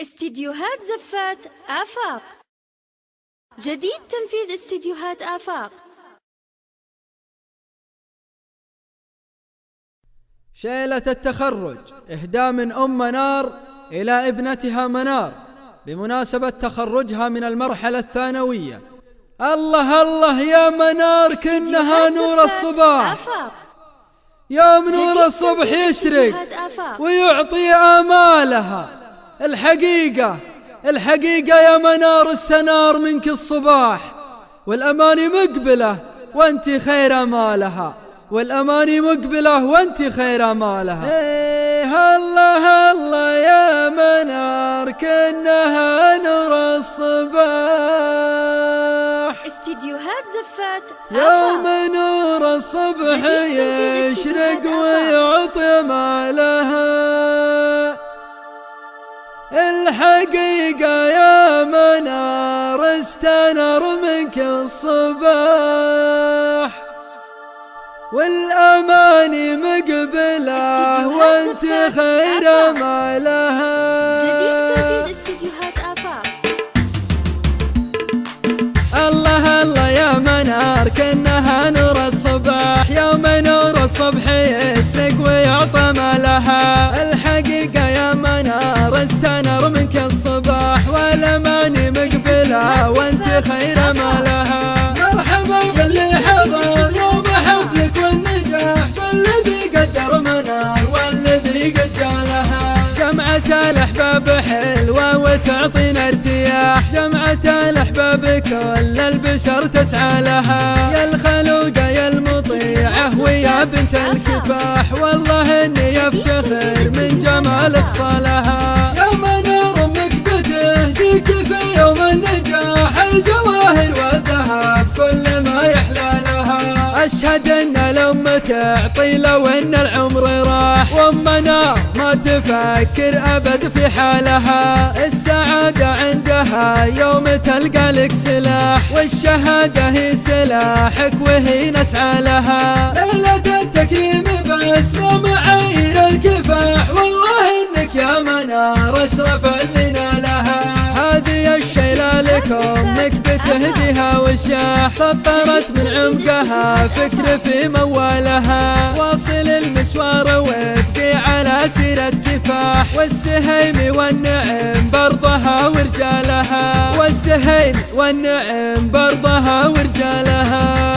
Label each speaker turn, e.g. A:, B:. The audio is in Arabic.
A: استديوهات زفات آفاق. جديد تنفيذ استديوهات آفاق.
B: شيلة التخرج إهداء من أم منار إلى ابنتها منار بمناسبة تخرجها من المرحلة الثانوية. الله الله يا منار كنها نور الصباح، يوم نور الصبح يشرق ويعطي آمالها. الحقيقة يا منار استنار منك الصباح، والأماني مقبلة وانت خير آمالها، والأماني مقبلة وانت خير آمالها. إيه الله الله يا منار كنها نور الصباح.
A: استديوهات زفات
B: يوم نور الصبح يشرق ويعطي مالها. الحقيقة يا منار استنر منك الصباح، والأماني مقبلة وانت خير مالها.
A: جديد تنفيذ استديوهات آفاق.
B: الله الله يا منار كنها نور الصباح، يوم نور الصبح يشرق ويعطى مالها. الحقيقة يا منار استنر منك الصباح، والأماني مقبلة وانت خير مالها. مرحبا باللي حضر يوم حفلك والنجاح، والذي قدر منار والذي قد جالها. جمعة الأحباب حلوة وتعطينا ارتياح، جمعة الأحباب كل البشر تسعى لها. يا الخلوقة يا المطيعة ويا بنت الكفاح، والله إني يفتخر من جمالك صالها. يا منار أمك بتهديك في يوم النجاح، الجواهر والذهب كل ما يحلى لها. أشهد أن الأم تعطي لو أن العمر راح، وأم منار ما تفكر أبد في حالها. السعادة عندها يوم تلقى لك سلاح، والشهادة هي سلاحك وهي نسعى لها. ليلة التكريم بأسمى معايير الكفاح، والله إنك يا منار أشرف اللي نالها. هذه الشيلة لك أمك بتهديها والشاح، سطرت من عمقها فكر في موالها. واصل المشوار وابقي على سيرة كفاح، والسهيم والنعم برضها ورجالها، والسهيم والنعم برضها ورجالها.